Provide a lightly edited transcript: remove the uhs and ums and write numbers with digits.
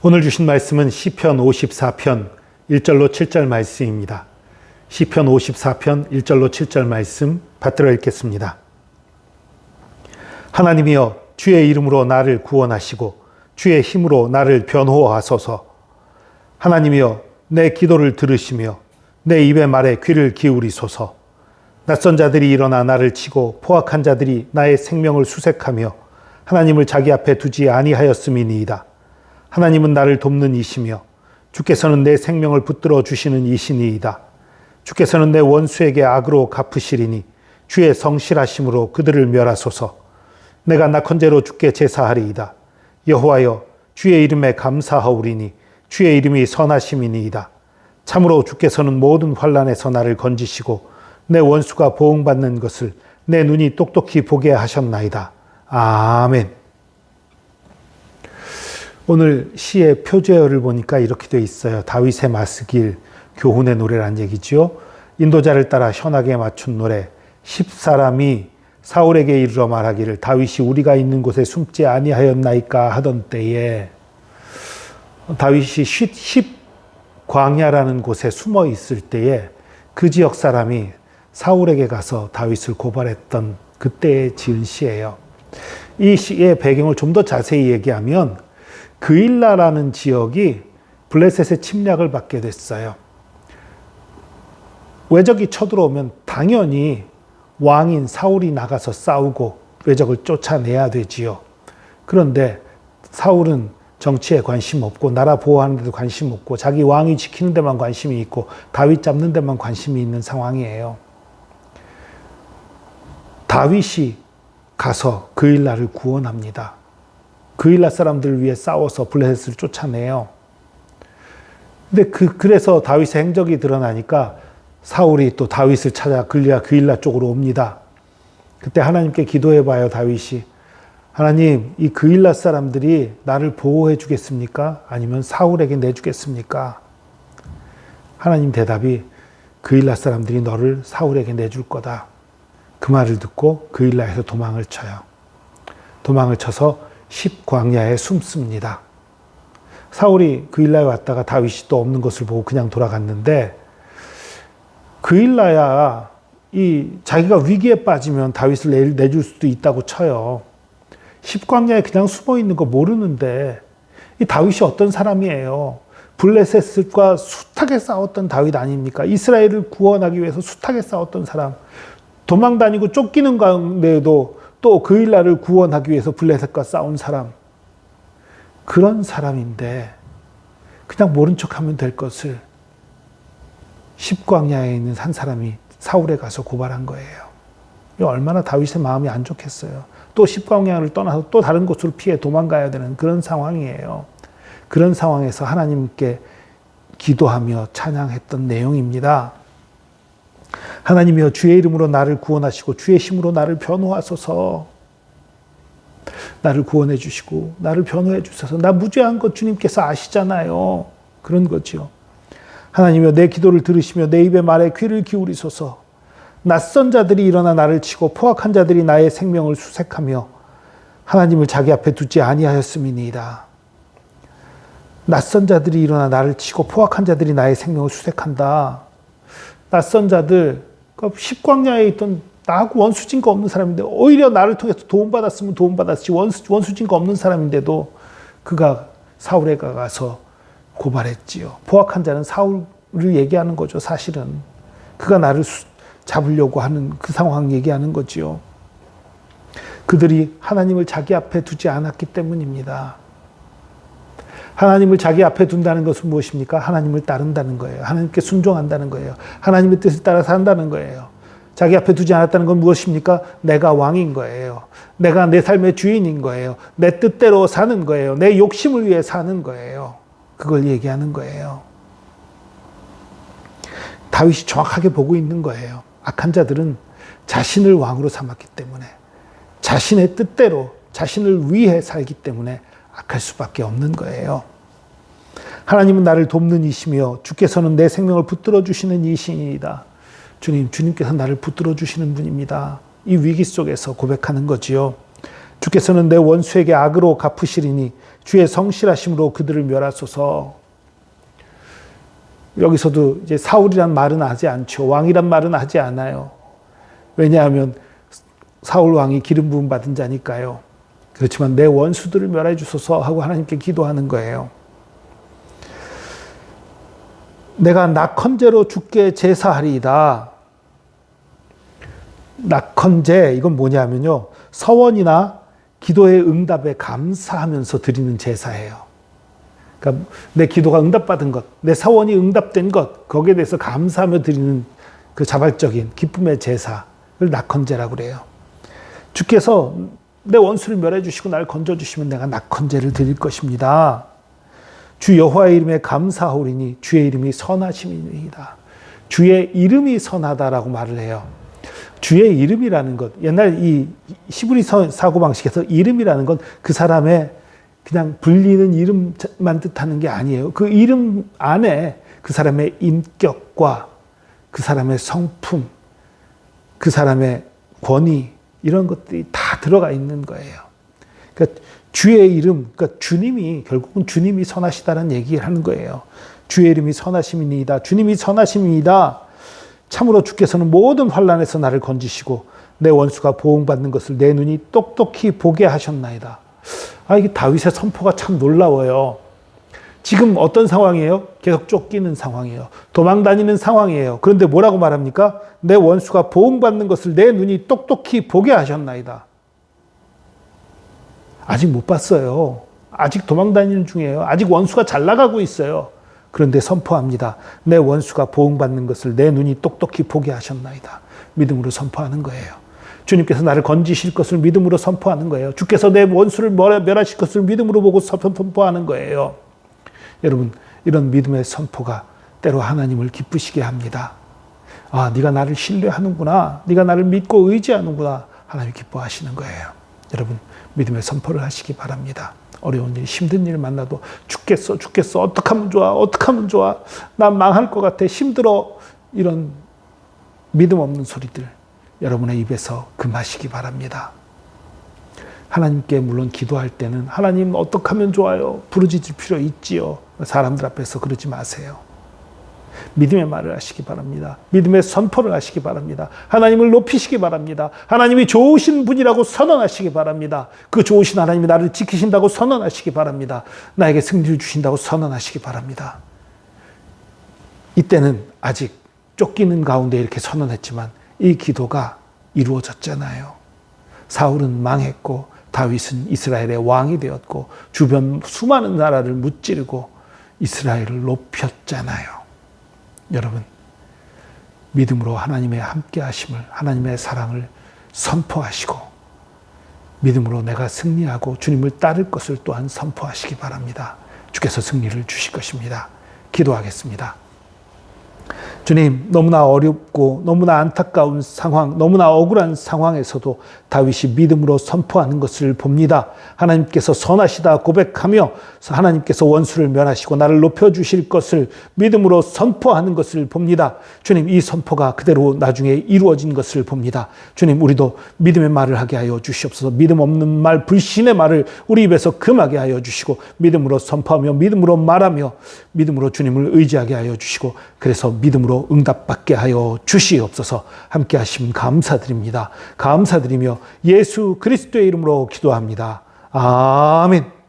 오늘 주신 말씀은 시편 54편 1절로 7절 말씀입니다. 시편 54편 1절로 7절 말씀 받들어 읽겠습니다. 하나님이여, 주의 이름으로 나를 구원하시고 주의 힘으로 나를 변호하소서. 하나님이여, 내 기도를 들으시며 내 입의 말에 귀를 기울이소서. 낯선 자들이 일어나 나를 치고 포악한 자들이 나의 생명을 수색하며 하나님을 자기 앞에 두지 아니하였음이니이다. 하나님은 나를 돕는 이시며 주께서는 내 생명을 붙들어 주시는 이시니이다. 주께서는 내 원수에게 악으로 갚으시리니 주의 성실하심으로 그들을 멸하소서. 내가 낙헌제로 주께 제사하리이다. 여호와여, 주의 이름에 감사하오리니 주의 이름이 선하심이니이다. 참으로 주께서는 모든 환난에서 나를 건지시고 내 원수가 보응받는 것을 내 눈이 똑똑히 보게 하셨나이다. 아멘. 오늘 시의 표제어를 보니까 이렇게 되어 있어요. 다윗의 맞서길 교훈의 노래란 얘기지요. 인도자를 따라 현악에 맞춘 노래. 10사람이 사울에게 이르러 말하기를 다윗이 우리가 있는 곳에 숨지 아니하였나이까 하던 때에 다윗이 10광야라는 곳에 숨어 있을 때에 그 지역 사람이 사울에게 가서 다윗을 고발했던 그때에 지은 시예요. 이 시의 배경을 좀 더 자세히 얘기하면 그일라라는 지역이 블레셋의 침략을 받게 됐어요. 외적이 쳐들어오면 당연히 왕인 사울이 나가서 싸우고 외적을 쫓아내야 되지요. 그런데 사울은 정치에 관심 없고 나라 보호하는 데도 관심 없고 자기 왕위 지키는 데만 관심이 있고 다윗 잡는 데만 관심이 있는 상황이에요. 다윗이 가서 그일라를 구원합니다. 그일라 사람들을 위해 싸워서 블레셋을 쫓아내요. 근데 그래서 다윗의 행적이 드러나니까 사울이 또 다윗을 찾아 그일라 쪽으로 옵니다. 그때 하나님께 기도해봐요, 다윗이. 하나님, 이 그일라 사람들이 나를 보호해 주겠습니까? 아니면 사울에게 내주겠습니까? 하나님 대답이 그일라 사람들이 너를 사울에게 내줄 거다. 그 말을 듣고 그일라에서 도망을 쳐요. 도망을 쳐서 10광야에 숨습니다. 사울이 그일라에 왔다가 다윗이 또 없는 것을 보고 그냥 돌아갔는데 그일라야 자기가 위기에 빠지면 다윗을 내줄 수도 있다고 쳐요. 10광야에 그냥 숨어 있는 거 모르는데 이 다윗이 어떤 사람이에요? 블레셋과 숱하게 싸웠던 다윗 아닙니까? 이스라엘을 구원하기 위해서 숱하게 싸웠던 사람. 도망 다니고 쫓기는 가운데에도 또 그일라를 구원하기 위해서 블레셋과 싸운 사람. 그런 사람인데 그냥 모른 척하면 될 것을 10광야에 있는 한 사람이 사울에 가서 고발한 거예요. 얼마나 다윗의 마음이 안 좋겠어요. 또 10광야를 떠나서 또 다른 곳으로 피해 도망가야 되는 그런 상황이에요. 그런 상황에서 하나님께 기도하며 찬양했던 내용입니다. 하나님이여, 주의 이름으로 나를 구원하시고 주의 힘으로 나를 변호하소서. 나를 구원해 주시고 나를 변호해 주셔서 나 무죄한 것 주님께서 아시잖아요. 그런 거죠. 하나님이여, 내 기도를 들으시며 내 입의 말에 귀를 기울이소서. 낯선 자들이 일어나 나를 치고 포악한 자들이 나의 생명을 수색하며 하나님을 자기 앞에 두지 아니하였음이니이다. 낯선 자들이 일어나 나를 치고 포악한 자들이 나의 생명을 수색한다. 낯선 자들, 10광야에 있던 나하고 원수진거 없는 사람인데 오히려 나를 통해서 도움받았으면 도움받았지 원수진거 없는 사람인데도 그가 사울에 가서 고발했지요. 포악한 자는 사울을 얘기하는 거죠. 사실은 그가 나를 잡으려고 하는 그 상황 얘기하는 거지요. 그들이 하나님을 자기 앞에 두지 않았기 때문입니다. 하나님을 자기 앞에 둔다는 것은 무엇입니까? 하나님을 따른다는 거예요. 하나님께 순종한다는 거예요. 하나님의 뜻을 따라 산다는 거예요. 자기 앞에 두지 않았다는 건 무엇입니까? 내가 왕인 거예요. 내가 내 삶의 주인인 거예요. 내 뜻대로 사는 거예요. 내 욕심을 위해 사는 거예요. 그걸 얘기하는 거예요. 다윗이 정확하게 보고 있는 거예요. 악한 자들은 자신을 왕으로 삼았기 때문에 자신의 뜻대로 자신을 위해 살기 때문에 악할 수밖에 없는 거예요. 하나님은 나를 돕는 이시며 주께서는 내 생명을 붙들어 주시는 이시이다. 주님께서 나를 붙들어 주시는 분입니다. 이 위기 속에서 고백하는 거지요. 주께서는 내 원수에게 악으로 갚으시리니 주의 성실하심으로 그들을 멸하소서. 여기서도 이제 사울이란 말은 하지 않죠. 왕이란 말은 하지 않아요. 왜냐하면 사울 왕이 기름 부음 받은 자니까요. 그렇지만 내 원수들을 멸해 주소서 하고 하나님께 기도하는 거예요. 내가 낙헌제로 주께 제사하리이다. 낙헌제, 이건 뭐냐면요, 서원이나 기도의 응답에 감사하면서 드리는 제사예요. 그러니까 내 기도가 응답받은 것, 내 서원이 응답된 것, 거기에 대해서 감사하며 드리는 그 자발적인 기쁨의 제사를 낙헌제라고 그래요. 주께서 내 원수를 멸해 주시고 날 건져 주시면 내가 낙헌제를 드릴 것입니다. 주 여호와의 이름에 감사하오리니 주의 이름이 선하심이니이다. 주의 이름이 선하다라고 말을 해요. 주의 이름이라는 것, 옛날 이 히브리 사고방식에서 이름이라는 건 그 사람의 그냥 불리는 이름만 뜻하는 게 아니에요. 그 이름 안에 그 사람의 인격과 그 사람의 성품, 그 사람의 권위, 이런 것들이 다 들어가 있는 거예요. 그러니까 주의 이름, 그러니까 주님이, 결국은 주님이 선하시다는 얘기를 하는 거예요. 주의 이름이 선하심이니이다. 주님이 선하심이니이다. 참으로 주께서는 모든 환난에서 나를 건지시고 내 원수가 보응받는 것을 내 눈이 똑똑히 보게 하셨나이다. 이게 다윗의 선포가 참 놀라워요. 지금 어떤 상황이에요? 계속 쫓기는 상황이에요. 도망다니는 상황이에요. 그런데 뭐라고 말합니까? 내 원수가 보응받는 것을 내 눈이 똑똑히 보게 하셨나이다. 아직 못 봤어요. 아직 도망다니는 중이에요. 아직 원수가 잘 나가고 있어요. 그런데 선포합니다. 내 원수가 보응받는 것을 내 눈이 똑똑히 보게 하셨나이다. 믿음으로 선포하는 거예요. 주님께서 나를 건지실 것을 믿음으로 선포하는 거예요. 주께서 내 원수를 멸하실 것을 믿음으로 보고 선포하는 거예요. 여러분, 이런 믿음의 선포가 때로 하나님을 기쁘시게 합니다. 네가 나를 신뢰하는구나. 네가 나를 믿고 의지하는구나. 하나님이 기뻐하시는 거예요. 여러분, 믿음의 선포를 하시기 바랍니다. 어려운 일, 힘든 일 만나도 죽겠어, 어떻게 하면 좋아, 어떻게 하면 좋아, 난 망할 것 같아, 힘들어, 이런 믿음 없는 소리들 여러분의 입에서 금하시기 바랍니다. 하나님께 물론 기도할 때는 하나님 어떻게 하면 좋아요, 부르짖을 필요 있지요. 사람들 앞에서 그러지 마세요. 믿음의 말을 하시기 바랍니다. 믿음의 선포를 하시기 바랍니다. 하나님을 높이시기 바랍니다. 하나님이 좋으신 분이라고 선언하시기 바랍니다. 그 좋으신 하나님이 나를 지키신다고 선언하시기 바랍니다. 나에게 승리를 주신다고 선언하시기 바랍니다. 이때는 아직 쫓기는 가운데 이렇게 선언했지만 이 기도가 이루어졌잖아요. 사울은 망했고 다윗은 이스라엘의 왕이 되었고 주변 수많은 나라를 무찌르고 이스라엘을 높였잖아요. 여러분, 믿음으로 하나님의 함께 하심을, 하나님의 사랑을 선포하시고 믿음으로 내가 승리하고 주님을 따를 것을 또한 선포하시기 바랍니다. 주께서 승리를 주실 것입니다. 기도하겠습니다. 주님, 너무나 어렵고 너무나 안타까운 상황, 너무나 억울한 상황에서도 다윗이 믿음으로 선포하는 것을 봅니다. 하나님께서 선하시다 고백하며 하나님께서 원수를 멸하시고 나를 높여주실 것을 믿음으로 선포하는 것을 봅니다. 주님, 이 선포가 그대로 나중에 이루어진 것을 봅니다. 주님, 우리도 믿음의 말을 하게 하여 주시옵소서. 믿음 없는 말, 불신의 말을 우리 입에서 금하게 하여 주시고 믿음으로 선포하며 믿음으로 말하며 믿음으로 주님을 의지하게 하여 주시고 그래서 믿음으로 응답받게 하여 주시옵소서. 함께 하시면 감사드립니다. 감사드리며 예수 그리스도의 이름으로 기도합니다. 아멘.